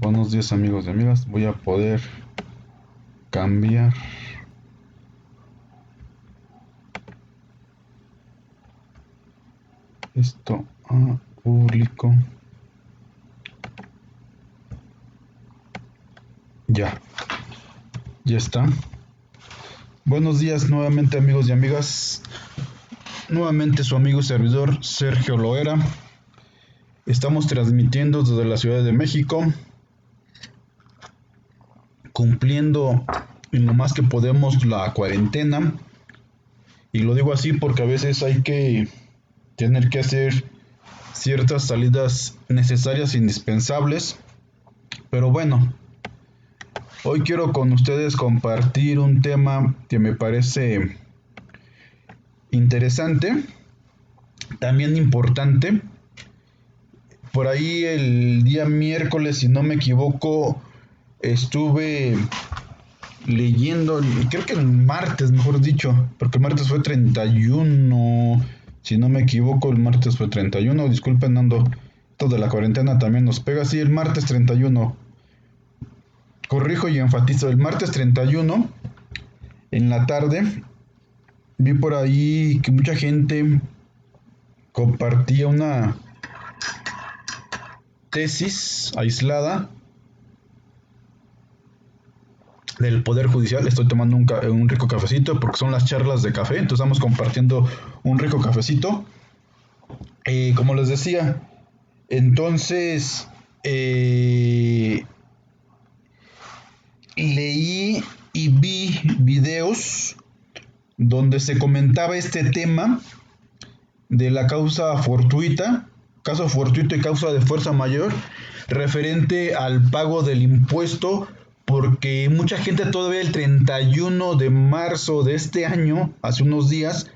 Buenos días amigos y amigas. Voy a poder cambiar esto a público. Ya está. Buenos días nuevamente amigos y amigas. Nuevamente su amigo y servidor Sergio Loera. Estamos transmitiendo desde la Ciudad de México, cumpliendo en lo más que podemos la cuarentena. Y lo digo así porque a veces hay que tener que hacer ciertas salidas necesarias e indispensables. Pero bueno, hoy quiero con ustedes compartir un tema que me parece interesante, también importante. Por ahí el día miércoles, si no me equivoco, estuve leyendo, creo que el martes, mejor dicho, porque el martes fue 31, si no me equivoco, el martes fue 31, disculpen, ando, esto de la cuarentena también nos pega, sí, el martes 31, corrijo y enfatizo, el martes 31, en la tarde, vi por ahí que mucha gente compartía una tesis aislada del Poder Judicial. Estoy tomando un rico cafecito porque son las charlas de café, entonces estamos compartiendo un rico cafecito. Como les decía, entonces leí y vi videos donde se comentaba este tema de la causa fortuita, caso fortuito y causa de fuerza mayor, referente al pago del impuesto, porque mucha gente todavía el 31 de marzo de este año, hace unos días,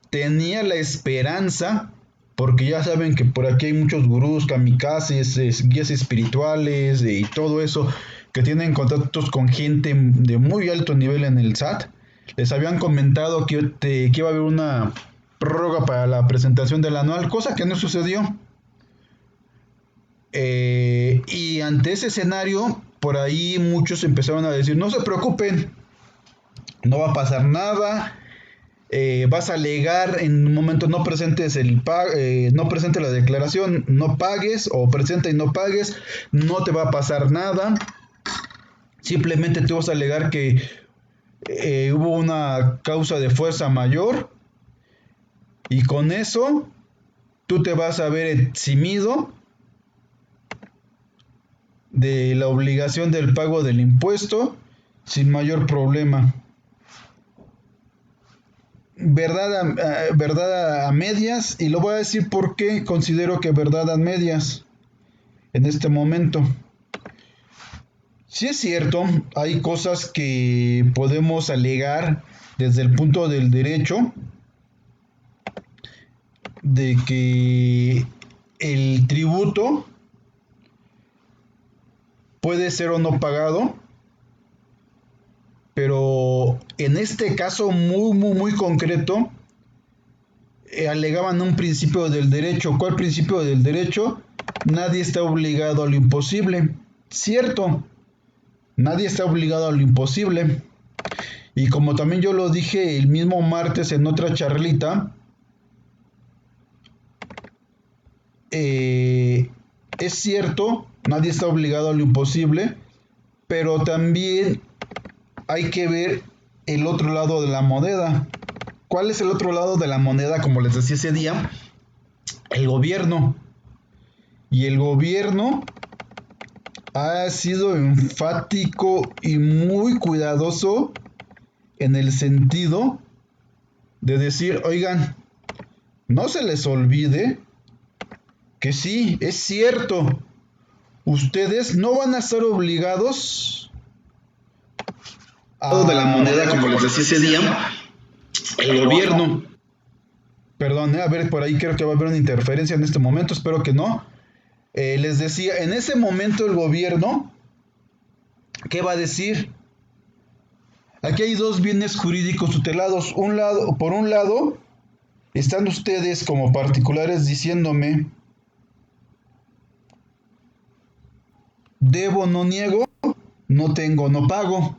tenía la esperanza, porque ya saben que por aquí hay muchos gurús, kamikazes, guías espirituales y todo eso, que tienen contactos con gente de muy alto nivel en el SAT. Les habían comentado que iba a haber una prórroga para la presentación del anual, cosa que no sucedió. Y ante ese escenario, por ahí muchos empezaron a decir, no se preocupen, no va a pasar nada, vas a alegar en un momento no presentes no presentes la declaración, no pagues, o presenta y no pagues, no te va a pasar nada, simplemente tú vas a alegar que hubo una causa de fuerza mayor y con eso tú te vas a ver eximido de la obligación del pago del impuesto sin mayor problema. Verdad a medias, y lo voy a decir porque considero que verdad a medias en este momento. Sí es cierto, hay cosas que podemos alegar desde el punto del derecho, de que el tributo puede ser o no pagado, pero en este caso muy concreto, alegaban un principio del derecho. ¿Cuál principio del derecho? Nadie está obligado a lo imposible. Cierto, nadie está obligado a lo imposible. Y como también yo lo dije el mismo martes en otra charlita, es cierto, nadie está obligado a lo imposible, pero también hay que ver el otro lado de la moneda. ¿Cuál es el otro lado de la moneda? Como les decía ese día, el gobierno. Y el gobierno ha sido enfático y muy cuidadoso en el sentido de decir, oigan, no se les olvide que sí, es cierto, ustedes no van a estar obligados De la a, moneda, como les decía ese día, el gobierno, perdón, a ver, por ahí creo que va a haber una interferencia en este momento, espero que no. Les decía, en ese momento el gobierno, ¿qué va a decir? Aquí hay dos bienes jurídicos tutelados. Por un lado, están ustedes como particulares diciéndome debo, no niego, no tengo, no pago.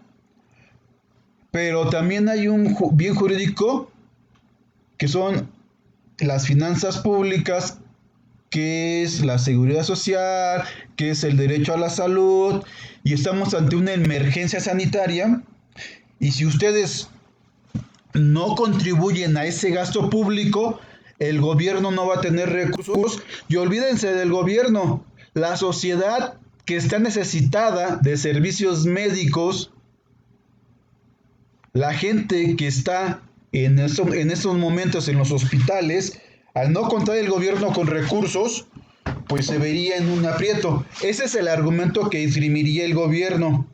Pero también hay un bien jurídico que son las finanzas públicas, que es la seguridad social, que es el derecho a la salud, y estamos ante una emergencia sanitaria, y si ustedes no contribuyen a ese gasto público, el gobierno no va a tener recursos, y olvídense del gobierno, la sociedad que está necesitada de servicios médicos, la gente que está en estos momentos en los hospitales, al no contar el gobierno con recursos, pues se vería en un aprieto. Ese es el argumento que esgrimiría el gobierno.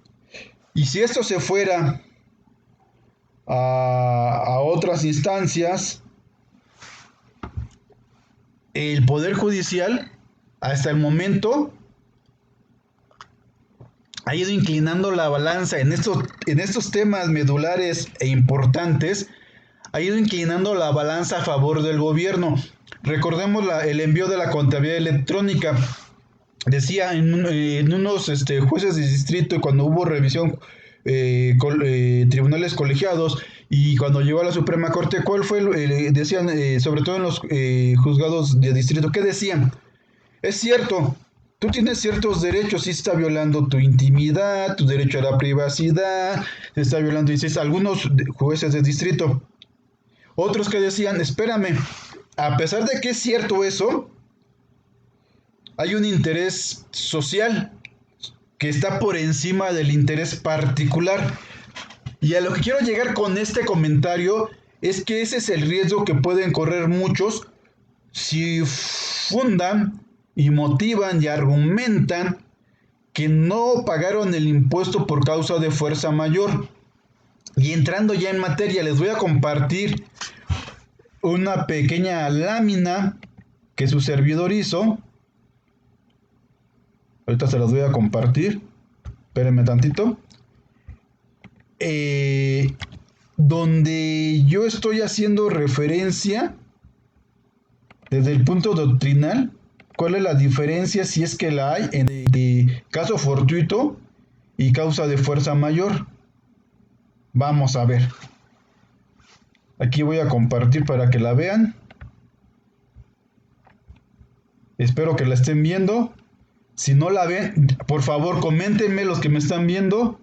Y si esto se fuera a otras instancias, el Poder Judicial, hasta el momento, ha ido inclinando la balanza en estos temas medulares e importantes, ha ido inclinando la balanza a favor del gobierno. Recordemos el envío de la contabilidad electrónica. Decía en unos jueces de distrito, cuando hubo revisión, tribunales colegiados, y cuando llegó a la Suprema Corte, ¿cuál fue? Decían, sobre todo en los juzgados de distrito, ¿qué decían? Es cierto, tú tienes ciertos derechos, sí está violando tu intimidad, tu derecho a la privacidad, se está violando, dices, algunos jueces de distrito. Otros que decían, espérame, a pesar de que es cierto eso, hay un interés social que está por encima del interés particular. Y a lo que quiero llegar con este comentario es que ese es el riesgo que pueden correr muchos si fundan y motivan y argumentan que no pagaron el impuesto por causa de fuerza mayor. Y entrando ya en materia, les voy a compartir una pequeña lámina que su servidor hizo. Ahorita se las voy a compartir. Espérenme tantito. Donde yo estoy haciendo referencia desde el punto doctrinal, cuál es la diferencia, si es que la hay, entre caso fortuito y causa de fuerza mayor. Vamos a ver. Aquí voy a compartir para que la vean. Espero que la estén viendo. Si no la ven, por favor, coméntenme los que me están viendo.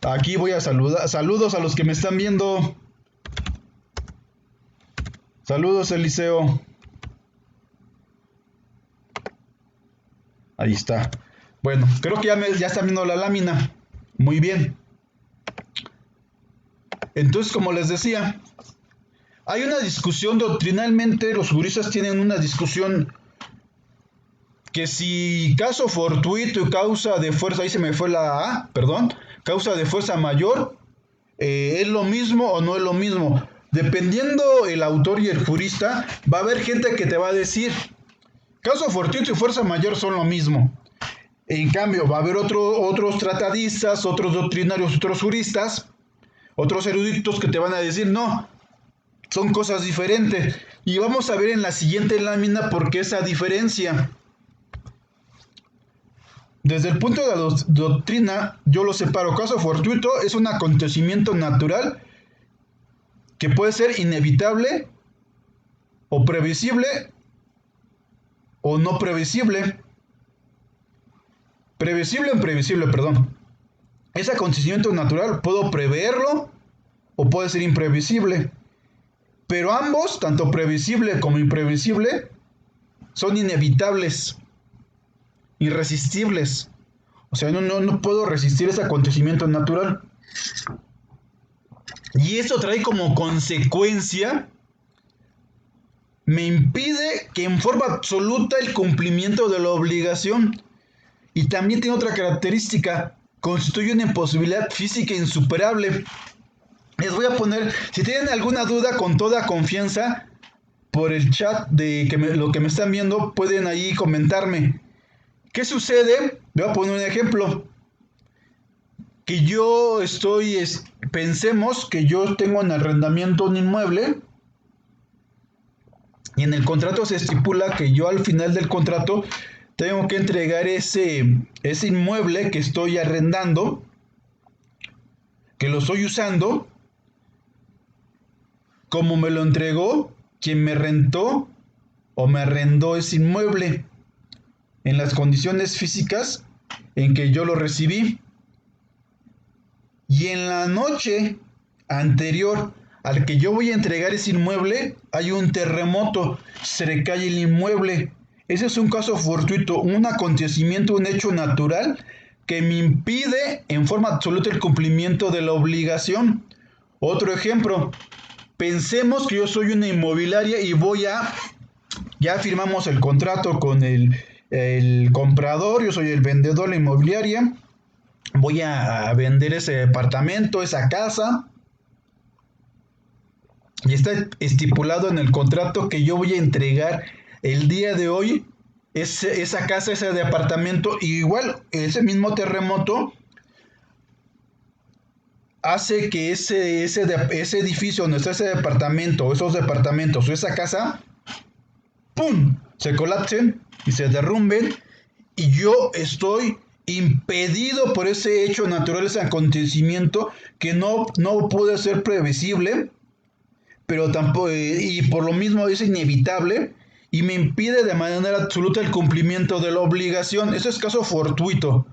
Aquí voy a saludar. Saludos a los que me están viendo. Saludos, Eliseo. Ahí está. Bueno, creo que ya están viendo la lámina. Muy bien. Entonces, como les decía, hay una discusión doctrinalmente, los juristas tienen una discusión que si caso fortuito y causa de fuerza, ahí se me fue la A, perdón, causa de fuerza mayor, ¿es lo mismo o no es lo mismo? Dependiendo el autor y el jurista, va a haber gente que te va a decir, caso fortuito y fuerza mayor son lo mismo. En cambio, va a haber otros tratadistas, otros doctrinarios, otros juristas, otros eruditos que te van a decir, no, son cosas diferentes. Y vamos a ver en la siguiente lámina por qué esa diferencia. Desde el punto de la doctrina, yo lo separo. Caso fortuito es un acontecimiento natural que puede ser inevitable o previsible o no previsible. Previsible o imprevisible, perdón. Ese acontecimiento natural puedo preverlo o puede ser imprevisible. Pero ambos, tanto previsible como imprevisible, son inevitables, irresistibles. O sea, no puedo resistir ese acontecimiento natural. Y eso trae como consecuencia, me impide que en forma absoluta el cumplimiento de la obligación. Y también tiene otra característica, constituye una imposibilidad física insuperable. Les voy a poner, si tienen alguna duda, con toda confianza, por el chat de lo que me están viendo, pueden ahí comentarme. ¿Qué sucede? Voy a poner un ejemplo. Que yo pensemos que yo tengo en arrendamiento un inmueble Y en el contrato se estipula que yo al final del contrato tengo que entregar ese inmueble que estoy arrendando, que lo estoy usando, como me lo entregó quien me rentó o me arrendó ese inmueble, en las condiciones físicas en que yo lo recibí. Y en la noche anterior al que yo voy a entregar ese inmueble, hay un terremoto, se le cae el inmueble. Ese es un caso fortuito, un acontecimiento, un hecho natural que me impide en forma absoluta el cumplimiento de la obligación. Otro ejemplo, pensemos que yo soy una inmobiliaria y ya firmamos el contrato con el comprador, yo soy el vendedor de la inmobiliaria, voy a vender ese departamento, esa casa, y está estipulado en el contrato que yo voy a entregar el día de hoy esa casa, ese departamento. Y igual ese mismo terremoto hace que ese edificio donde está ese departamento, o esos departamentos, o esa casa, ¡pum!, se colapsen y se derrumben, y yo estoy impedido por ese hecho natural, ese acontecimiento que no puede ser previsible, pero tampoco, y por lo mismo es inevitable, y me impide de manera absoluta el cumplimiento de la obligación. Eso es caso fortuito,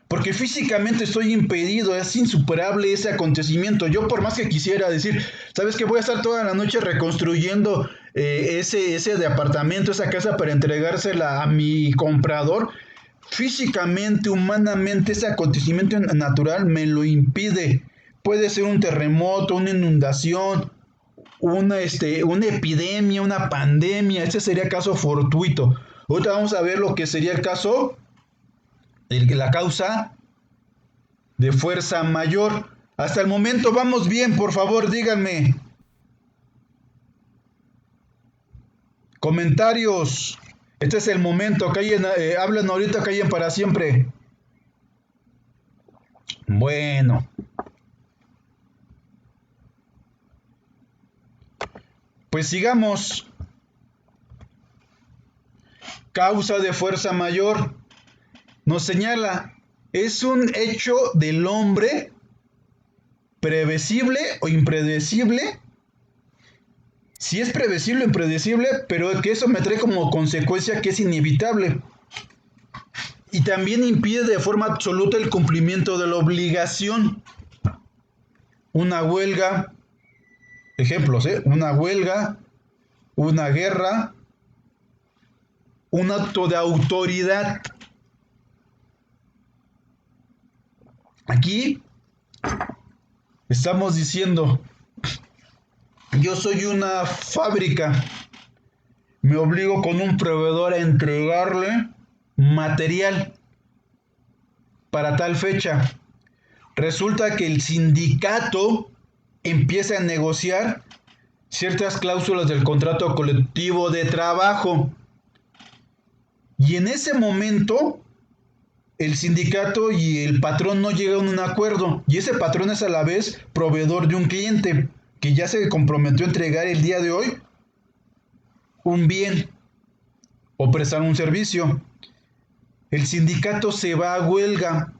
porque físicamente estoy impedido, es insuperable ese acontecimiento. Yo por más que quisiera decir, ¿sabes qué? Voy a estar toda la noche reconstruyendo ese departamento, esa casa para entregársela a mi comprador. Físicamente, humanamente, ese acontecimiento natural me lo impide. Puede ser un terremoto, una inundación, una epidemia, una pandemia. Ese sería caso fortuito. Ahorita vamos a ver lo que sería el caso, la causa de fuerza mayor. Hasta el momento vamos bien, por favor, díganme. Comentarios. Este es el momento. Hablen ahorita, callen para siempre. Bueno. Pues sigamos. Causa de fuerza mayor. Nos señala, es un hecho del hombre previsible o impredecible. Si es previsible o impredecible, pero que eso me trae como consecuencia que es inevitable. Y también impide de forma absoluta el cumplimiento de la obligación. Una huelga, ejemplos, una huelga, una guerra, un acto de autoridad. Aquí estamos diciendo, yo soy una fábrica, me obligo con un proveedor a entregarle material para tal fecha. Resulta que el sindicato empieza a negociar ciertas cláusulas del contrato colectivo de trabajo. Y en ese momento, el sindicato y el patrón no llegan a un acuerdo. Y ese patrón es a la vez proveedor de un cliente que ya se comprometió a entregar el día de hoy un bien o prestar un servicio. El sindicato se va a huelga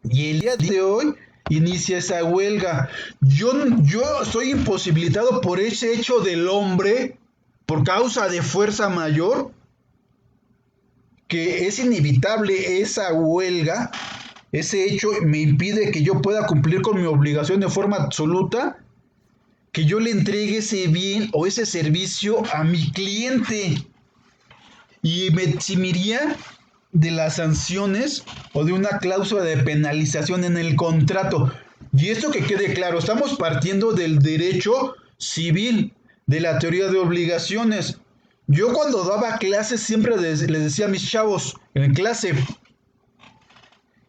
y el día de hoy inicia esa huelga. Yo estoy imposibilitado por ese hecho del hombre, por causa de fuerza mayor, que es inevitable esa huelga. Ese hecho me impide que yo pueda cumplir con mi obligación de forma absoluta, que yo le entregue ese bien o ese servicio a mi cliente, y me eximiría de las sanciones o de una cláusula de penalización en el contrato. Y esto que quede claro, estamos partiendo del derecho civil, de la teoría de obligaciones. Yo cuando daba clases siempre les decía a mis chavos en clase,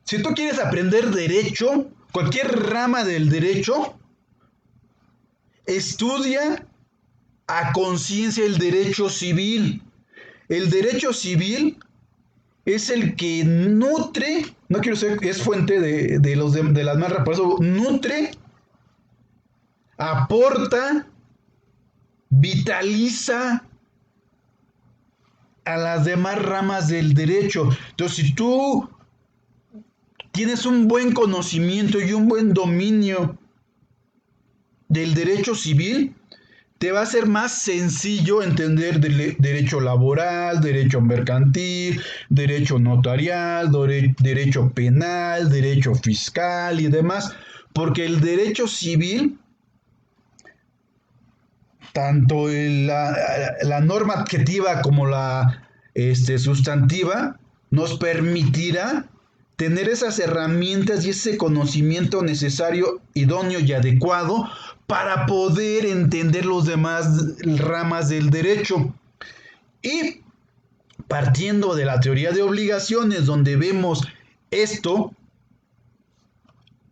si tú quieres aprender derecho, cualquier rama del derecho, estudia a conciencia el derecho civil. El derecho civil es el que nutre, no quiero ser, es fuente de las más raras, nutre, aporta, vitaliza a las demás ramas del derecho. Entonces, si tú tienes un buen conocimiento y un buen dominio del derecho civil, te va a ser más sencillo entender derecho laboral, derecho mercantil, derecho notarial, derecho penal, derecho fiscal y demás, porque el derecho civil, tanto la norma adjetiva como la sustantiva, nos permitirá tener esas herramientas y ese conocimiento necesario, idóneo y adecuado para poder entender los demás ramas del derecho. Y partiendo de la teoría de obligaciones, donde vemos esto,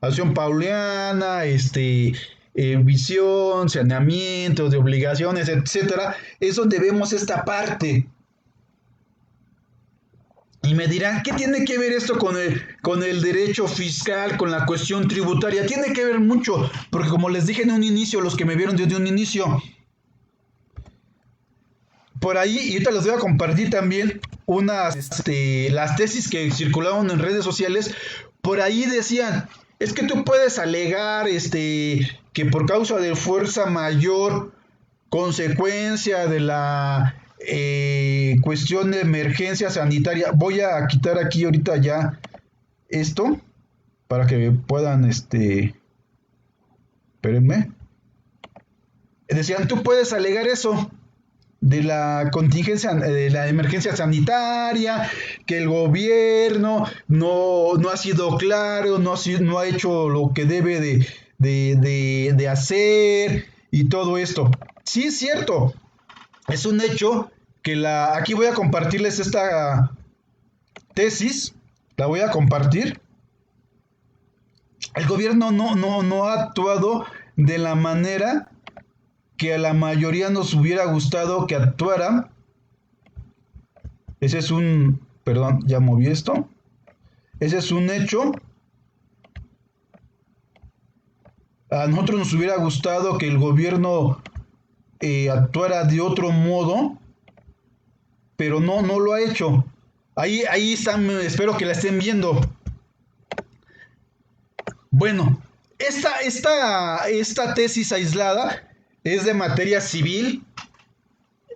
acción pauliana, visión, saneamiento de obligaciones, etcétera, es donde vemos esta parte. Y me dirán, ¿qué tiene que ver esto con el derecho fiscal, con la cuestión tributaria? Tiene que ver mucho, porque como les dije en un inicio, los que me vieron desde un inicio, por ahí, y ahorita les voy a compartir también las tesis que circularon en redes sociales, por ahí decían, es que tú puedes alegar que por causa de fuerza mayor, consecuencia de la cuestión de emergencia sanitaria. Voy a quitar aquí ahorita ya esto para que puedan, espérenme. Decían, tú puedes alegar eso de la contingencia, de la emergencia sanitaria, que el gobierno no ha sido claro, no ha hecho lo que debe de hacer y todo esto. Sí, es cierto. Es un hecho que aquí voy a compartirles esta tesis, la voy a compartir. El gobierno no ha actuado de la manera que a la mayoría nos hubiera gustado que actuara. Ese es perdón, ya moví esto. Ese es un hecho. A nosotros nos hubiera gustado que el gobierno actuara de otro modo, pero no lo ha hecho. Ahí están, espero que la estén viendo. Bueno, esta tesis aislada es de materia civil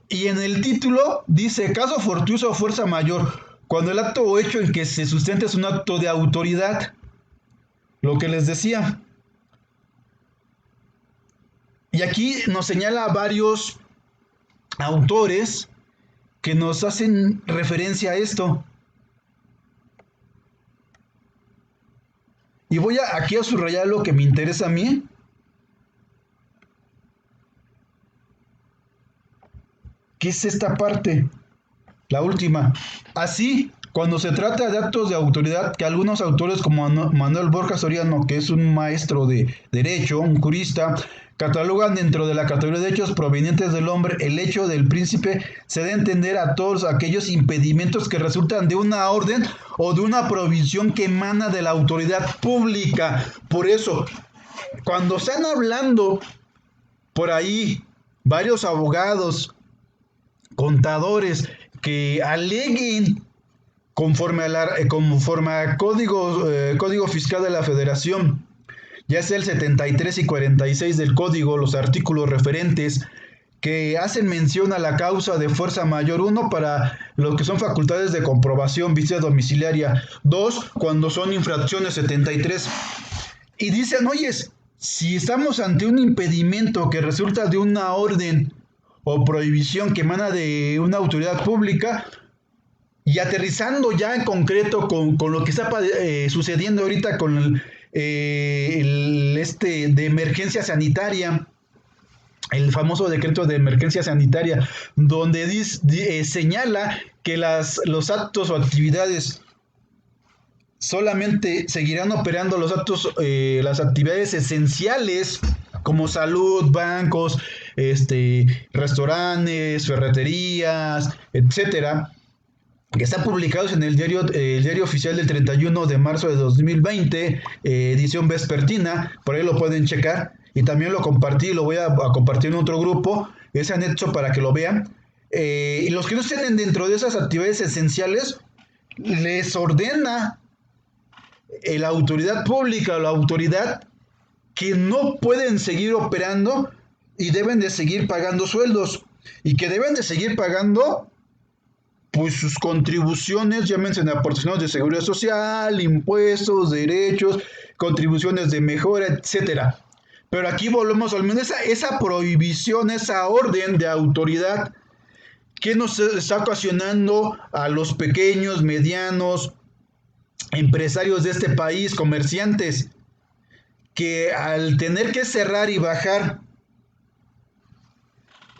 y en el título dice caso fortuito o fuerza mayor, cuando el acto o hecho en que se sustenta es un acto de autoridad. Lo que les decía. Y aquí nos señala varios autores que nos hacen referencia a esto. Y voy aquí a subrayar lo que me interesa a mí. ¿Qué es esta parte? La última. Así, cuando se trata de actos de autoridad, que algunos autores como Manuel Borja Soriano, que es un maestro de derecho, un jurista, catalogan dentro de la categoría de hechos provenientes del hombre, el hecho del príncipe se da a entender a todos aquellos impedimentos que resultan de una orden o de una provisión que emana de la autoridad pública. Por eso, cuando están hablando por ahí varios abogados, contadores que aleguen conforme a Código Fiscal de la Federación, ya sea el 73 y 46 del Código, los artículos referentes que hacen mención a la causa de fuerza mayor, 1, para los que son facultades de comprobación, visita domiciliaria, 2, cuando son infracciones, 73, y dicen, oyes, si estamos ante un impedimento que resulta de una orden o prohibición que emana de una autoridad pública, y aterrizando ya en concreto con lo que está sucediendo ahorita con de emergencia sanitaria, el famoso decreto de emergencia sanitaria, donde señala que los actos o actividades solamente seguirán operando las actividades esenciales como salud, bancos, restaurantes, ferreterías, etcétera, que están publicados en el diario oficial del 31 de marzo de 2020, edición vespertina, por ahí lo pueden checar, y también lo compartí, lo voy a compartir en otro grupo, ese anexo para que lo vean. y los que no estén dentro de esas actividades esenciales, les ordena la autoridad pública o la autoridad que no pueden seguir operando y deben de seguir pagando sueldos y que deben de seguir pagando pues sus contribuciones, llámense aportaciones de seguridad social, impuestos, derechos, contribuciones de mejora, etcétera. Pero aquí volvemos al menos esa prohibición, esa orden de autoridad que nos está ocasionando a los pequeños, medianos, empresarios de este país, comerciantes, que al tener que cerrar y bajar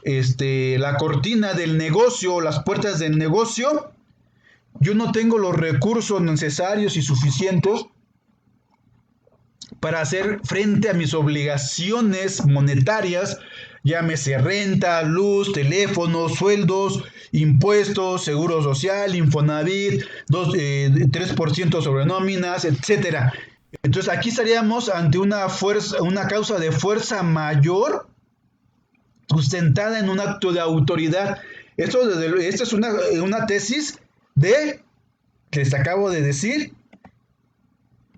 la cortina del negocio, las puertas del negocio, yo no tengo los recursos necesarios y suficientes para hacer frente a mis obligaciones monetarias, llámese renta, luz, teléfono, sueldos, impuestos, seguro social, Infonavit, 3% sobre nóminas, etcétera. Entonces aquí estaríamos ante una causa de fuerza mayor sustentada en un acto de autoridad. Esta es una tesis que les acabo de decir,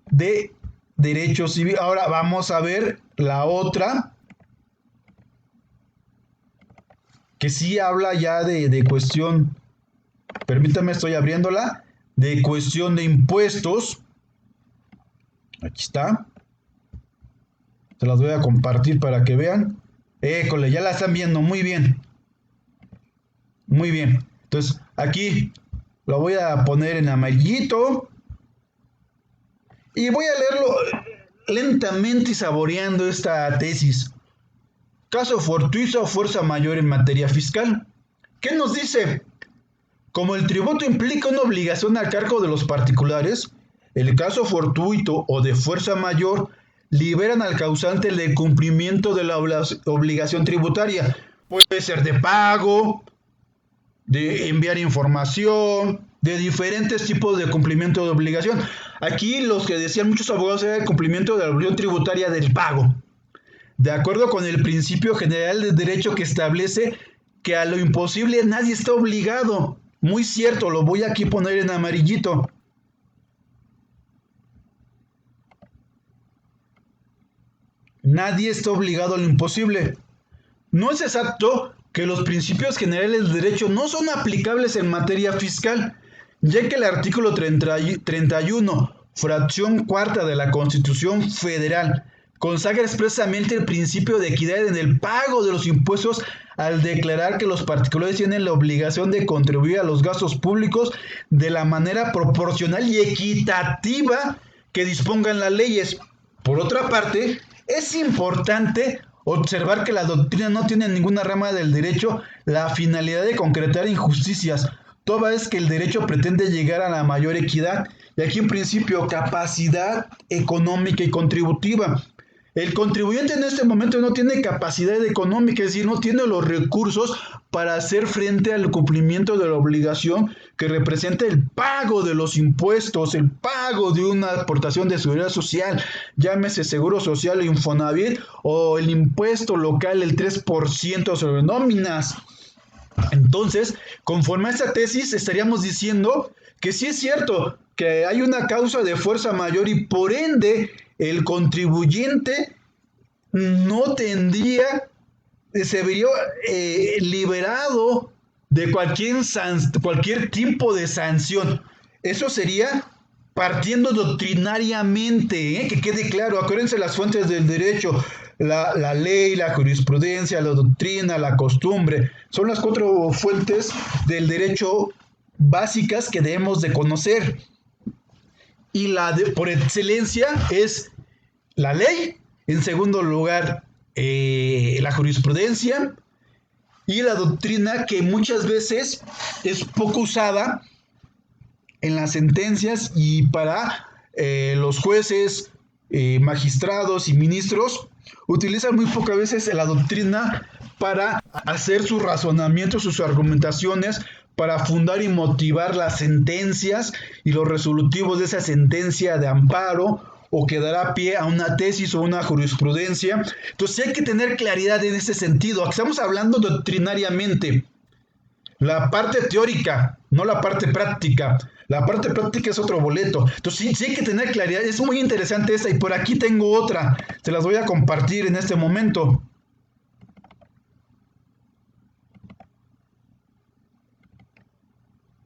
de derecho civil. Ahora vamos a ver la otra, que sí habla ya de cuestión, permítame, estoy abriéndola, de cuestión de impuestos. Aquí está. Se las voy a compartir para que vean. École, ya la están viendo, muy bien. Muy bien. Entonces, aquí lo voy a poner en amarillito. Y voy a leerlo lentamente y saboreando esta tesis. Caso fortuito o fuerza mayor en materia fiscal. ¿Qué nos dice? Como el tributo implica una obligación al cargo de los particulares, el caso fortuito o de fuerza mayor liberan al causante del cumplimiento de la obligación tributaria. Puede ser de pago, de enviar información, de diferentes tipos de cumplimiento de obligación. Aquí los que decían muchos abogados era el cumplimiento de la obligación tributaria del pago, de acuerdo con el principio general del derecho que establece que a lo imposible nadie está obligado. Muy cierto, lo voy aquí a poner en amarillito. Nadie está obligado a lo imposible. No es exacto que los principios generales del derecho no son aplicables en materia fiscal, ya que el artículo 31, fracción cuarta de la Constitución Federal, consagra expresamente el principio de equidad en el pago de los impuestos al declarar que los particulares tienen la obligación de contribuir a los gastos públicos de la manera proporcional y equitativa que dispongan las leyes. Por otra parte, es importante observar que la doctrina no tiene en ninguna rama del derecho la finalidad de concretar injusticias, toda vez que el derecho pretende llegar a la mayor equidad, y aquí en principio capacidad económica y contributiva. El contribuyente en este momento no tiene capacidad económica, es decir, no tiene los recursos para hacer frente al cumplimiento de la obligación que representa el pago de los impuestos, el pago de una aportación de seguridad social, llámese Seguro Social o Infonavit, o el impuesto local, el 3% sobre nóminas. Entonces, conforme a esta tesis, estaríamos diciendo que sí es cierto que hay una causa de fuerza mayor y por ende el contribuyente no tendría, se vería liberado de cualquier tipo de sanción. Eso sería partiendo doctrinariamente, que quede claro. Acuérdense las fuentes del derecho: la ley, la jurisprudencia, la doctrina, la costumbre. Son las 4 fuentes del derecho básicas que debemos de conocer. Y por excelencia es la ley, en segundo lugar la jurisprudencia y la doctrina, que muchas veces es poco usada en las sentencias y para los jueces, magistrados y ministros utilizan muy pocas veces la doctrina para hacer sus razonamientos, sus argumentaciones, para fundar y motivar las sentencias y los resolutivos de esa sentencia de amparo o que dará pie a una tesis o una jurisprudencia. Entonces hay que tener claridad en ese sentido. Estamos hablando doctrinariamente. la parte teórica, no la parte práctica. La parte práctica es otro boleto. Entonces sí hay que tener claridad. Es muy interesante esta y por aquí tengo otra. Se las voy a compartir en este momento.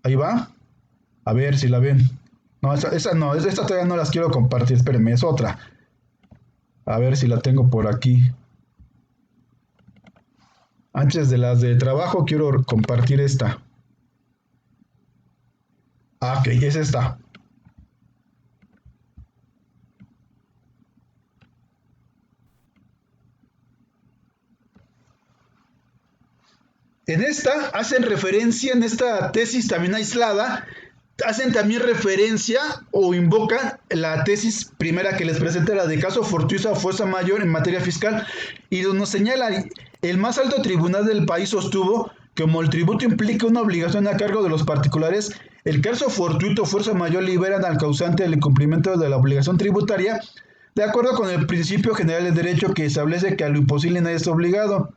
Ahí va. A ver si la ven. No, esa no, esta todavía no las quiero compartir. Espérenme, es otra. A ver si la tengo por aquí. Antes de las de trabajo quiero compartir esta. Ah, ok, es esta. En esta hacen referencia, en esta tesis también aislada, hacen también referencia o invocan la tesis primera que les presenté, la de caso fortuito a fuerza mayor en materia fiscal, y nos señala, el más alto tribunal del país sostuvo que como el tributo implica una obligación a cargo de los particulares, el caso fortuito o fuerza mayor liberan al causante del incumplimiento de la obligación tributaria, de acuerdo con el principio general del derecho que establece que a lo imposible nadie está obligado.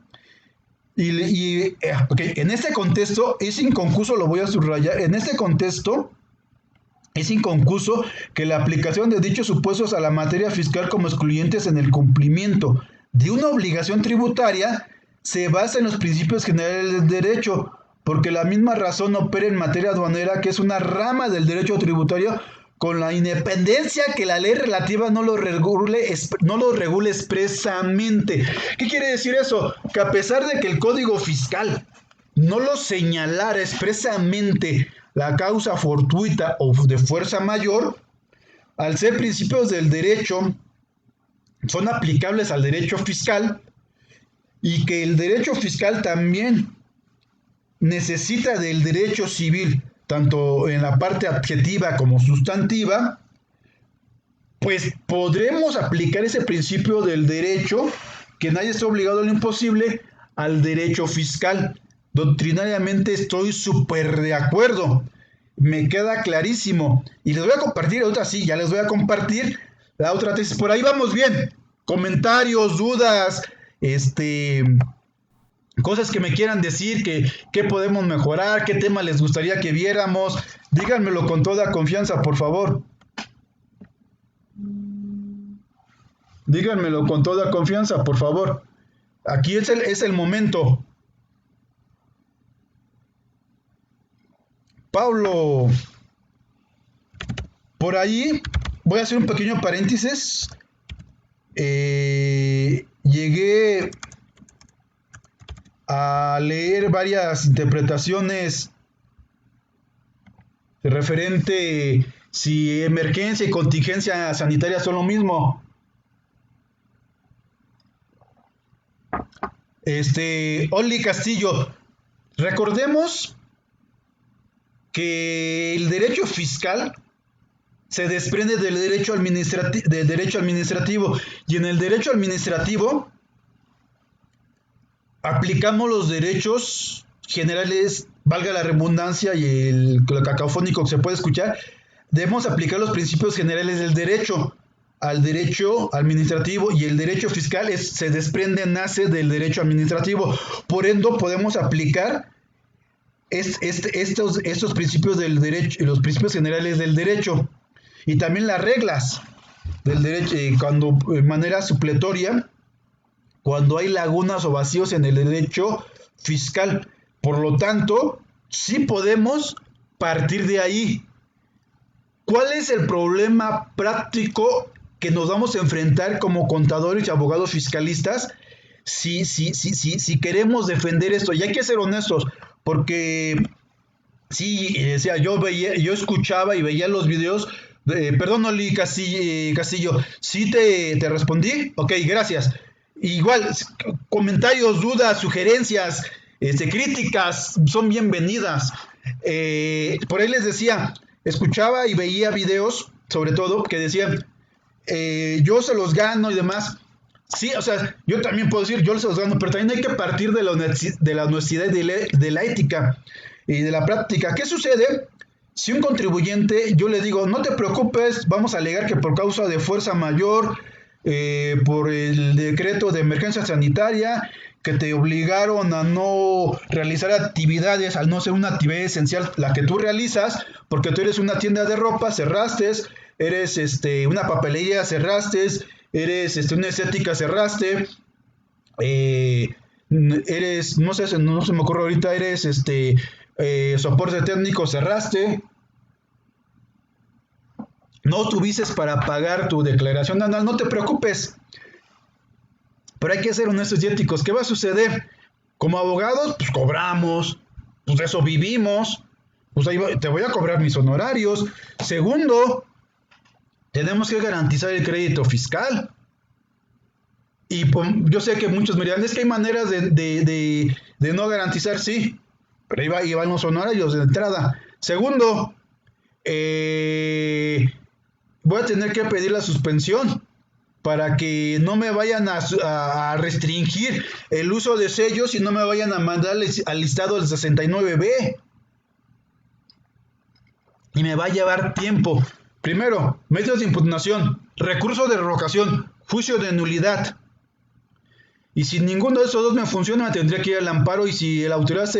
Okay, en este contexto es inconcuso, lo voy a subrayar, en este contexto es inconcuso que la aplicación de dichos supuestos a la materia fiscal como excluyentes en el cumplimiento de una obligación tributaria se basa en los principios generales del derecho, porque la misma razón opera en materia aduanera, que es una rama del derecho tributario, con la independencia que la ley relativa no lo regule expresamente. ¿Qué quiere decir eso? Que a pesar de que el Código Fiscal no lo señalara expresamente la causa fortuita o de fuerza mayor, al ser principios del derecho, son aplicables al derecho fiscal, y que el derecho fiscal también necesita del derecho civil, tanto en la parte adjetiva como sustantiva, pues podremos aplicar ese principio del derecho, que nadie está obligado a lo imposible, al derecho fiscal. Doctrinariamente estoy súper de acuerdo, me queda clarísimo. Y les voy a compartir otra, sí, ya les voy a compartir la otra tesis. Por ahí vamos bien. Comentarios, dudas, cosas que me quieran decir, que podemos mejorar, qué tema les gustaría que viéramos, díganmelo con toda confianza, por favor. Díganmelo con toda confianza, por favor. Aquí es el momento. Pablo, por ahí voy a hacer un pequeño paréntesis. Llegué a leer varias interpretaciones referente si emergencia y contingencia sanitaria son lo mismo. Oli Castillo, recordemos que el derecho fiscal se desprende del derecho administrativo, y en el derecho administrativo aplicamos los derechos generales, valga la redundancia y lo cacofónico que se puede escuchar, debemos aplicar los principios generales del derecho al derecho administrativo, y el derecho fiscal se desprende, nace del derecho administrativo. Por ende, podemos aplicar estos principios del derecho, los principios generales del derecho, y también las reglas del derecho, cuando de manera supletoria, cuando hay lagunas o vacíos en el derecho fiscal. Por lo tanto, sí podemos partir de ahí. ¿Cuál es el problema práctico que nos vamos a enfrentar como contadores y abogados fiscalistas si queremos defender esto? Y hay que ser honestos, porque sí, yo escuchaba y veía los videos. Perdón, Oli Castillo, ¿sí te respondí? Ok, gracias. Igual, comentarios, dudas, sugerencias, críticas son bienvenidas. Por ahí les decía, escuchaba y veía videos, sobre todo, que decían, yo se los gano y demás. Sí, o sea, yo también puedo decir, yo se los gano, pero también hay que partir de la honestidad y de la ética y de la práctica. ¿Qué sucede? Si un contribuyente, yo le digo, no te preocupes, vamos a alegar que por causa de fuerza mayor, por el decreto de emergencia sanitaria, que te obligaron a no realizar actividades, al no ser una actividad esencial la que tú realizas, porque tú eres una tienda de ropa, cerraste, eres una papelería, cerraste, eres una estética, cerraste, eres, no sé, no se me ocurre ahorita, eres soporte técnico, cerraste, no tuviste para pagar tu declaración anual, no te preocupes, pero hay que ser honestos y éticos. ¿Qué va a suceder? Como abogados, pues cobramos, pues de eso vivimos, pues ahí te voy a cobrar mis honorarios. Segundo, tenemos que garantizar el crédito fiscal. Y pues, yo sé que muchos me dirán, es que hay maneras de no garantizar, sí, pero ahí van los honorarios de entrada. Segundo, voy a tener que pedir la suspensión para que no me vayan a restringir el uso de sellos y no me vayan a mandar al listado del 69B. Y me va a llevar tiempo. Primero, medios de impugnación, recurso de revocación, juicio de nulidad. Y si ninguno de esos dos me funciona, me tendría que ir al amparo. Y si la autoridad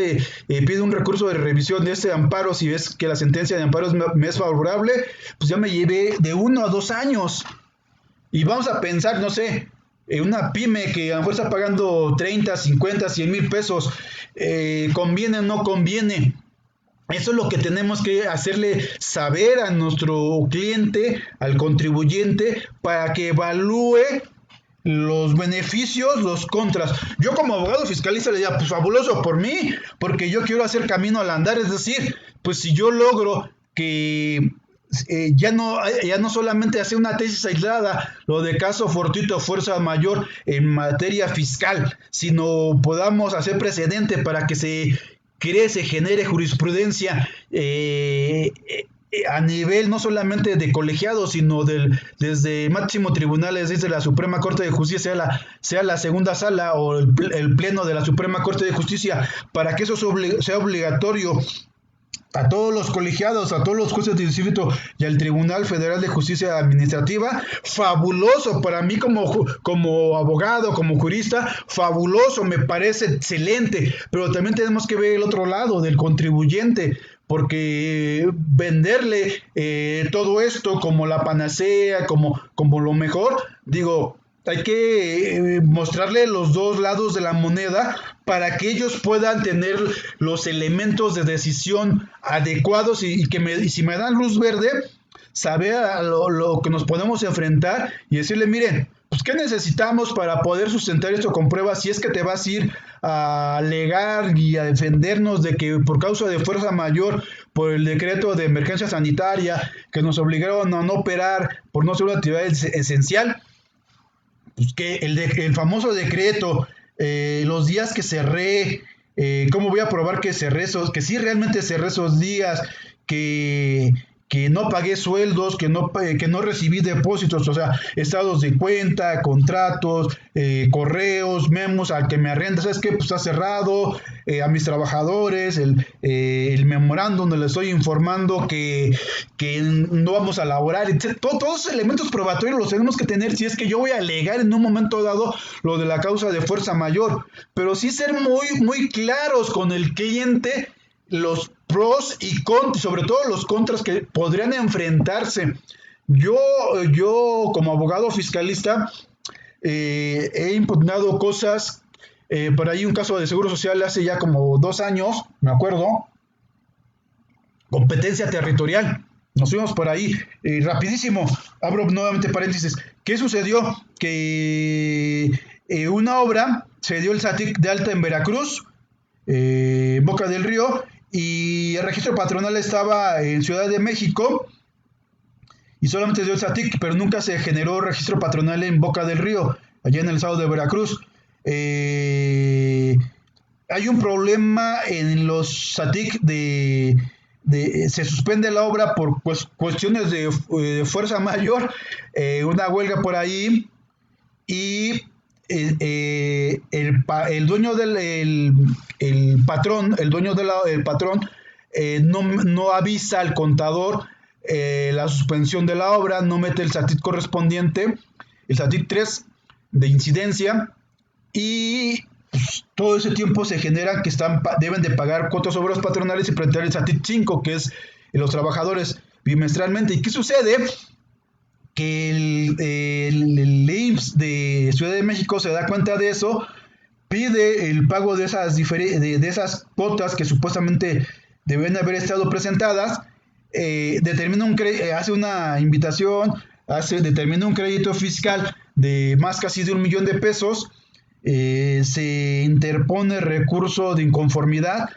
pide un recurso de revisión de este amparo, si ves que la sentencia de amparo me es favorable, pues ya me llevé de 1 a 2 años. Y vamos a pensar, no sé, una pyme que a lo mejor está pagando 30, 50, 100 mil pesos, ¿conviene o no conviene? Eso es lo que tenemos que hacerle saber a nuestro cliente, al contribuyente, para que evalúe los beneficios, los contras. Yo como abogado fiscalista le diría, pues fabuloso por mí, porque yo quiero hacer camino al andar, es decir, pues si yo logro que ya no solamente hacer una tesis aislada, lo de caso fortuito, fuerza mayor en materia fiscal, sino podamos hacer precedente para que se cree, se genere jurisprudencia a nivel no solamente de colegiados, sino desde máximo tribunal, es decir, la Suprema Corte de Justicia, sea la segunda sala o el pleno de la Suprema Corte de Justicia, para que eso sea obligatorio a todos los colegiados, a todos los jueces de distrito y al Tribunal Federal de Justicia Administrativa. Fabuloso para mí como abogado, como jurista, fabuloso, me parece excelente, pero también tenemos que ver el otro lado del contribuyente, porque venderle todo esto como la panacea, como lo mejor, digo, hay que mostrarle los dos lados de la moneda para que ellos puedan tener los elementos de decisión adecuados y si me dan luz verde, saber a lo que nos podemos enfrentar y decirle, miren, pues qué necesitamos para poder sustentar esto con pruebas, si es que te vas a ir a alegar y a defendernos de que por causa de fuerza mayor, por el decreto de emergencia sanitaria, que nos obligaron a no operar por no ser una actividad esencial, pues que el famoso decreto, los días que cerré, ¿cómo voy a probar que cerré que sí realmente cerré esos días, que no pagué sueldos, que no recibí depósitos, o sea, estados de cuenta, contratos, correos, memos al que me arrenda, ¿sabes qué? Pues está cerrado, a mis trabajadores, el memorándum donde les estoy informando que no vamos a laborar, etc. Todos esos elementos probatorios los tenemos que tener si es que yo voy a alegar en un momento dado lo de la causa de fuerza mayor, pero sí ser muy, muy claros con el cliente, los pros y contras, sobre todo los contras que podrían enfrentarse. Yo como abogado fiscalista he impugnado cosas, por ahí un caso de Seguro Social hace ya como 2 años, me acuerdo, competencia territorial. Nos fuimos por ahí, rapidísimo, abro nuevamente paréntesis. ¿Qué sucedió? Que una obra se dio el SATIC de alta en Veracruz, Boca del Río, y el registro patronal estaba en Ciudad de México y solamente dio el SATIC, pero nunca se generó registro patronal en Boca del Río, allá en el estado de Veracruz. Hay un problema en los SATIC se suspende la obra por cuestiones de fuerza mayor, una huelga por ahí, y el dueño el patrón no avisa al contador la suspensión de la obra, no mete el SATIC correspondiente, el SATIC 3 de incidencia, y pues, todo ese tiempo se genera que deben de pagar cuotas obreras patronales y presentar a TIT 5, que es los trabajadores bimestralmente. ¿Y qué sucede? Que el IMSS de Ciudad de México se da cuenta de eso, pide el pago de esas cuotas que supuestamente deben haber estado presentadas, hace una invitación, determina un crédito fiscal de más casi de 1 millón de pesos, se interpone recurso de inconformidad,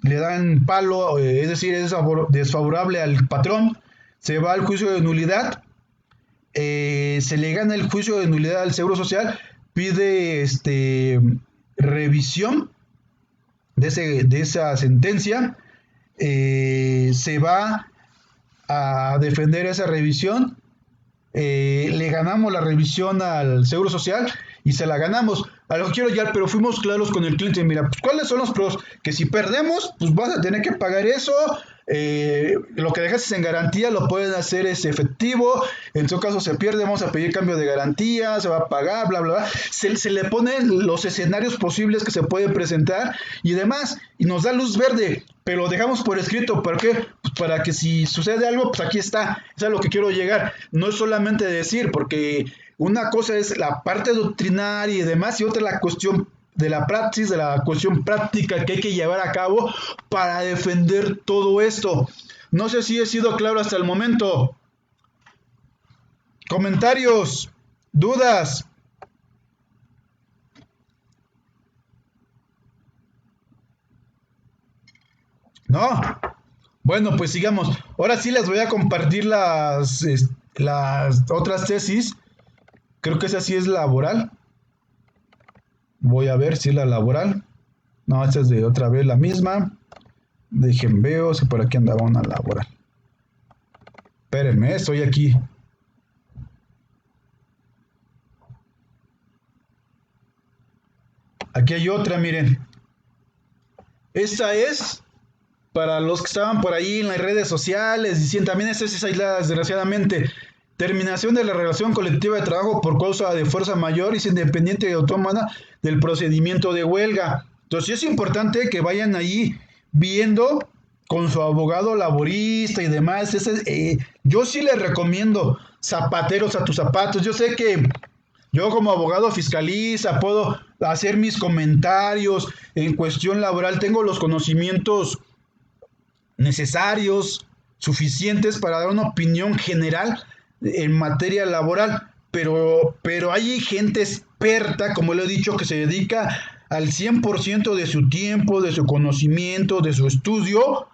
le dan palo, es decir, es desfavorable al patrón, se va al juicio de nulidad, se le gana el juicio de nulidad al Seguro Social, pide revisión de esa sentencia, se va a defender esa revisión, le ganamos la revisión al Seguro Social y se la ganamos. A lo que quiero llegar, pero fuimos claros con el cliente. Mira, pues ¿cuáles son los pros? Que si perdemos, pues vas a tener que pagar eso. Lo que dejaste en garantía lo pueden hacer efectivo. En su caso se pierde, vamos a pedir cambio de garantía, se va a pagar, bla, bla, bla. Se le ponen los escenarios posibles que se pueden presentar y demás. Y nos da luz verde, pero lo dejamos por escrito. ¿Por qué? Pues para que si sucede algo, pues aquí está. Eso es a lo que quiero llegar. No es solamente decir, porque una cosa es la parte doctrinaria y demás, y otra la cuestión de la praxis, de la cuestión práctica que hay que llevar a cabo para defender todo esto. No sé si he sido claro hasta el momento. Comentarios, dudas. ¿No? Bueno, pues sigamos. Ahora sí les voy a compartir las otras tesis. Creo que esa sí es laboral. Voy a ver si es la laboral. No, esta es de otra vez la misma. Dejen veo si por aquí andaba una laboral. Espérenme, estoy aquí. Aquí hay otra, miren. Esta es para los que estaban por ahí en las redes sociales diciendo también esta es aislada, desgraciadamente. Terminación de la relación colectiva de trabajo por causa de fuerza mayor y es independiente y autónoma del procedimiento de huelga. Entonces sí es importante que vayan ahí viendo con su abogado laborista y demás. Yo sí les recomiendo zapateros a tus zapatos. Yo sé que yo como abogado fiscalista puedo hacer mis comentarios en cuestión laboral, tengo los conocimientos necesarios, suficientes para dar una opinión general en materia laboral, pero hay gente experta, como le he dicho, que se dedica al 100% de su tiempo, de su conocimiento, de su estudio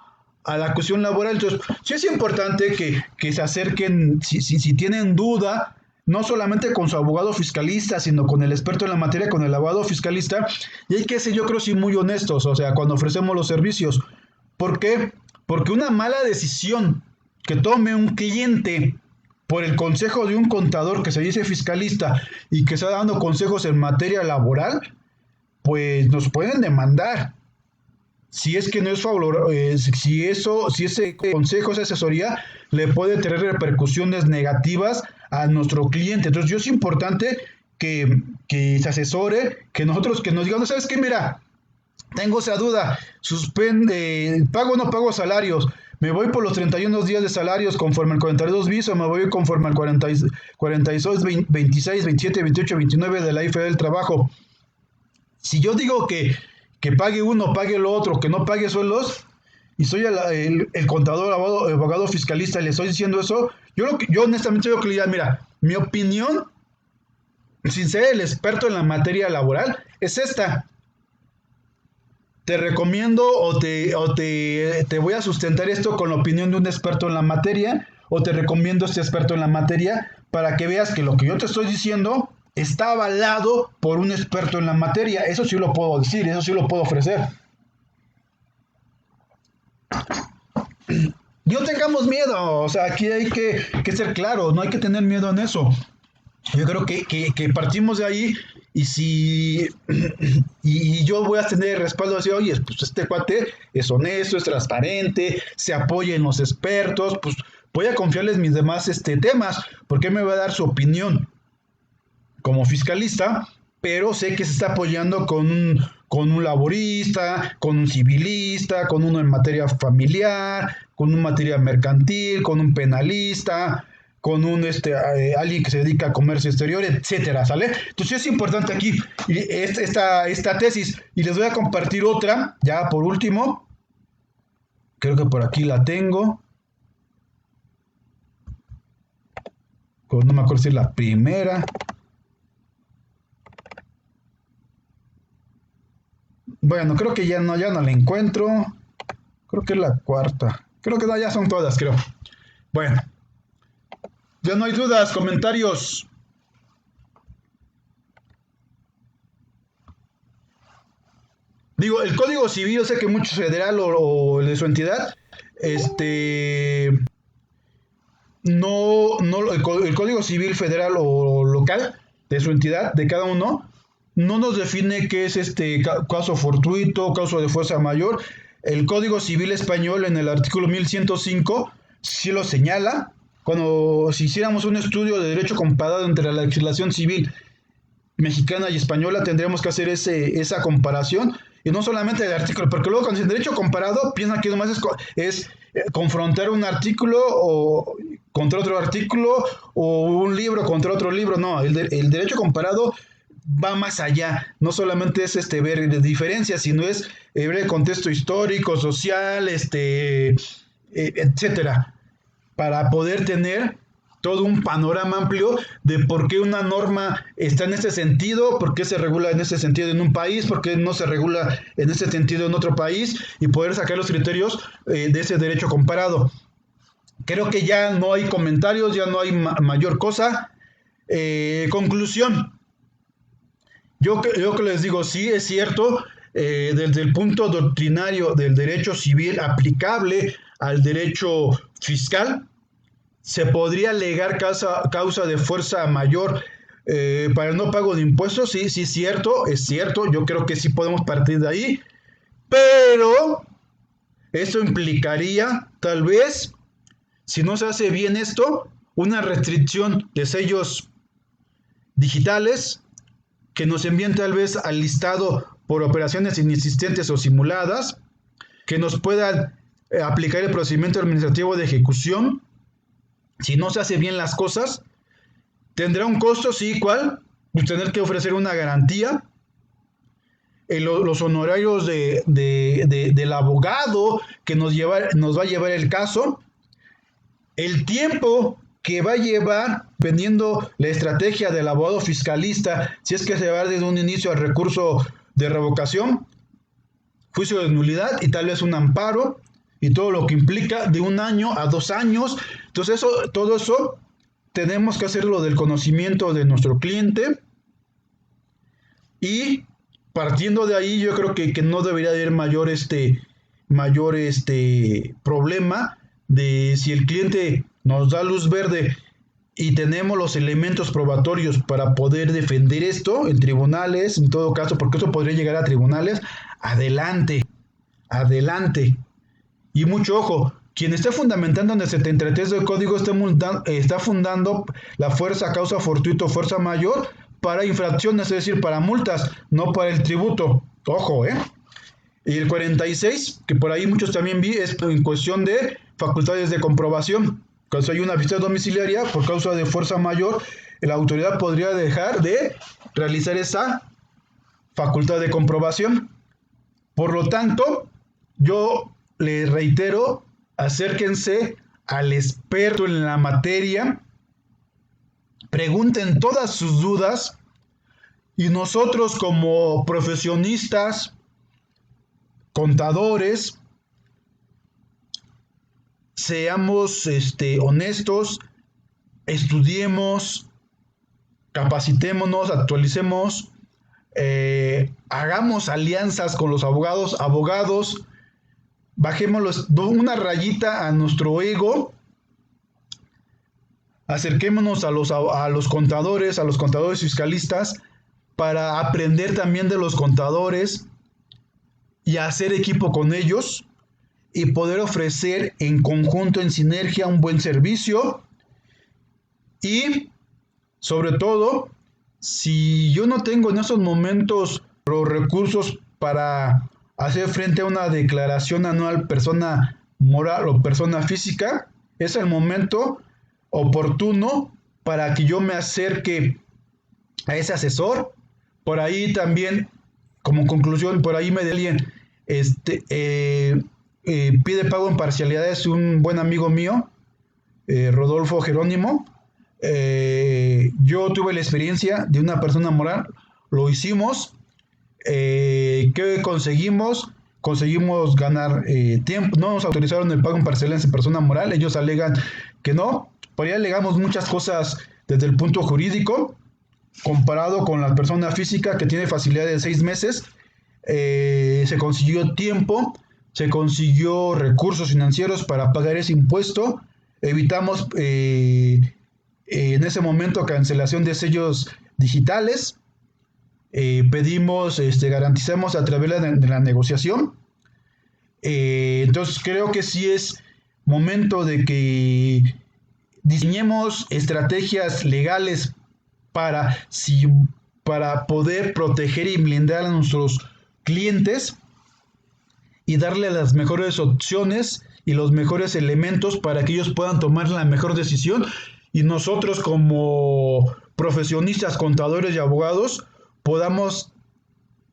a la cuestión laboral. Entonces, sí es importante que se acerquen, si tienen duda, no solamente con su abogado fiscalista, sino con el experto en la materia, con el abogado fiscalista, y hay que ser, yo creo, sí, muy honestos, o sea, cuando ofrecemos los servicios. ¿Por qué? Porque una mala decisión que tome un cliente por el consejo de un contador que se dice fiscalista y que está dando consejos en materia laboral, pues nos pueden demandar. Si es que no es favorable, si ese consejo, esa asesoría, le puede tener repercusiones negativas a nuestro cliente. Entonces, yo es importante que se asesore, que nosotros, que nos digan, ¿sabes qué? Mira, tengo esa duda, suspende, pago o no pago salarios, me voy por los 31 días de salarios conforme al 42 bis o me voy conforme al 46, 26, 27, 28, 29 de la ley federal del trabajo. Si yo digo que pague uno, pague lo otro, que no pague sueldos, y soy el contador, abogado fiscalista, y le estoy diciendo eso, yo honestamente digo que le diga, mira, mi opinión, sin ser el experto en la materia laboral, es esta. Te recomiendo o te voy a sustentar esto con la opinión de un experto en la materia, o te recomiendo este experto en la materia para que veas que lo que yo te estoy diciendo está avalado por un experto en la materia. Eso sí lo puedo decir, eso sí lo puedo ofrecer. No tengamos miedo, o sea, aquí hay que ser claros, no hay que tener miedo en eso. Yo creo que partimos de ahí y yo voy a tener el respaldo de decir, oye, pues este cuate es honesto, es transparente, se apoya en los expertos, pues voy a confiarles mis demás temas, porque me va a dar su opinión como fiscalista pero sé que se está apoyando con un laborista, con un civilista, con uno en materia familiar, con un materia mercantil, con un penalista, con alguien que se dedica a comercio exterior, etcétera, ¿sale? Entonces es importante aquí esta tesis. Y les voy a compartir otra, ya por último, creo que por aquí la tengo, no me acuerdo si es la primera. Bueno, creo que ya no la encuentro. Creo que es la cuarta. Creo que no, ya son todas, creo. Bueno, ya no hay dudas, comentarios. Digo, el Código Civil, yo sé que mucho federal o de su entidad, el Código Civil federal o local de su entidad, de cada uno, no nos define qué es caso fortuito, caso de fuerza mayor. El Código Civil español en el artículo 1105 sí lo señala. Si hiciéramos un estudio de derecho comparado entre la legislación civil mexicana y española, tendríamos que hacer esa comparación. Y no solamente el artículo, porque luego cuando dicen derecho comparado, piensan que nomás es confrontar un artículo contra otro artículo o un libro contra otro libro. No, el derecho comparado va más allá. No solamente es ver diferencias, sino es ver el contexto histórico, social, etcétera, para poder tener todo un panorama amplio de por qué una norma está en ese sentido, por qué se regula en ese sentido en un país, por qué no se regula en ese sentido en otro país, y poder sacar los criterios de ese derecho comparado. Creo que ya no hay comentarios, ya no hay mayor cosa. Conclusión. Yo que les digo, sí es cierto, desde el punto doctrinario del derecho civil aplicable al derecho fiscal, se podría alegar causa de fuerza mayor para el no pago de impuestos. Sí, sí, es cierto, yo creo que sí podemos partir de ahí, pero esto implicaría, tal vez, si no se hace bien esto, una restricción de sellos digitales que nos envíen tal vez al listado por operaciones inexistentes o simuladas, que nos puedan aplicar el procedimiento administrativo de ejecución. Si no se hace bien las cosas, tendrá un costo, sí, ¿cuál? Pues tener que ofrecer una garantía, los honorarios del abogado que nos va a llevar el caso, el tiempo que va a llevar, dependiendo la estrategia del abogado fiscalista, si es que se va desde un inicio al recurso de revocación, juicio de nulidad y tal vez un amparo, y todo lo que implica de 1 año a 2 años. Entonces todo eso tenemos que hacerlo del conocimiento de nuestro cliente, y partiendo de ahí yo creo que no debería haber mayor problema de si el cliente nos da luz verde y tenemos los elementos probatorios para poder defender esto en tribunales, en todo caso, porque esto podría llegar a tribunales, adelante, adelante. Y mucho ojo, quien esté fundamentando en el 73 del código está fundando la fuerza, causa fortuito, fuerza mayor para infracciones, es decir, para multas, no para el tributo. Ojo, ¿eh? Y el 46, que por ahí muchos también vi, es en cuestión de facultades de comprobación. Cuando hay una visita domiciliaria por causa de fuerza mayor, la autoridad podría dejar de realizar esa facultad de comprobación. Por lo tanto, yo les reitero, acérquense al experto en la materia, pregunten todas sus dudas, y nosotros como profesionistas, contadores, seamos honestos, estudiemos, capacitémonos, actualicemos, hagamos alianzas con los abogados, bajémoslos una rayita a nuestro ego, acerquémonos a los contadores fiscalistas, para aprender también de los contadores y hacer equipo con ellos y poder ofrecer en conjunto, en sinergia, un buen servicio, y sobre todo Si yo no tengo en esos momentos los recursos para hacer frente a una declaración anual persona moral o persona física, es el momento oportuno para que yo me acerque a ese asesor. Por ahí también, como conclusión, por ahí me de alguien, pide pago en parcialidades un buen amigo mío, Rodolfo Jerónimo. Yo tuve la experiencia de una persona moral, lo hicimos. ¿Qué conseguimos? Conseguimos ganar tiempo. No nos autorizaron el pago en parcialidades en persona moral, ellos alegan que no. Por ahí alegamos muchas cosas desde el punto jurídico, comparado con la persona física que tiene facilidad de 6 meses. Se consiguió tiempo, se consiguió recursos financieros para pagar ese impuesto, evitamos en ese momento cancelación de sellos digitales, pedimos, garantizamos a través de la negociación. Entonces creo que sí es momento de que diseñemos estrategias legales para, si, para poder proteger y blindar a nuestros clientes y darle las mejores opciones y los mejores elementos para que ellos puedan tomar la mejor decisión, y nosotros como profesionistas, contadores y abogados podamos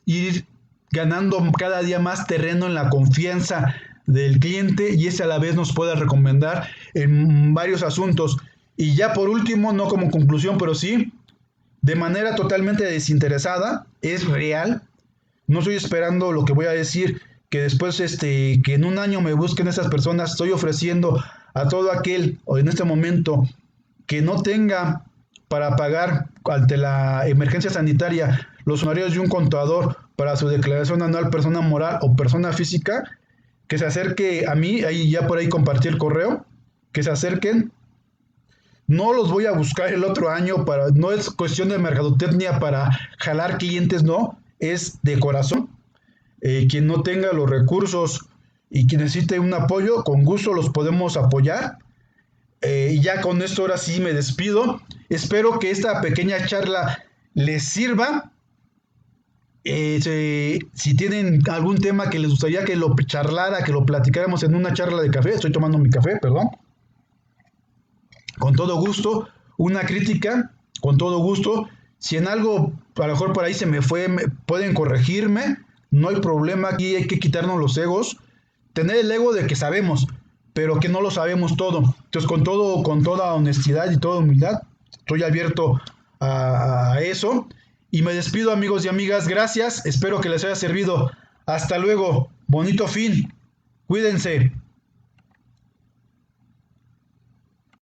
ir ganando cada día más terreno en la confianza del cliente, y ese a la vez nos pueda recomendar en varios asuntos. Y ya por último, no como conclusión, pero sí de manera totalmente desinteresada, es real. No estoy esperando lo que voy a decir, que después, que en un año me busquen esas personas. Estoy ofreciendo a todo aquel, o en este momento, que no tenga para pagar ante la emergencia sanitaria los honorarios de un contador para su declaración anual persona moral o persona física, que se acerque a mí, ahí ya por ahí compartí el correo, que se acerquen. No los voy a buscar el otro año, no es cuestión de mercadotecnia para jalar clientes, no, es de corazón. Quien no tenga los recursos y quien necesite un apoyo, con gusto los podemos apoyar. Y ya con esto ahora sí me despido. Espero que esta pequeña charla les sirva. Si tienen algún tema que les gustaría que lo charlara, que lo platicáramos en una charla de café, estoy tomando mi café, perdón. Con todo gusto, una crítica, con todo gusto. Si en algo, a lo mejor por ahí se me fue, pueden corregirme, no hay problema. Aquí hay que quitarnos los egos, tener el ego de que sabemos, pero que no lo sabemos todo. Entonces, con toda honestidad y toda humildad, estoy abierto a eso. Y me despido, amigos y amigas, gracias, espero que les haya servido. Hasta luego, bonito fin, cuídense.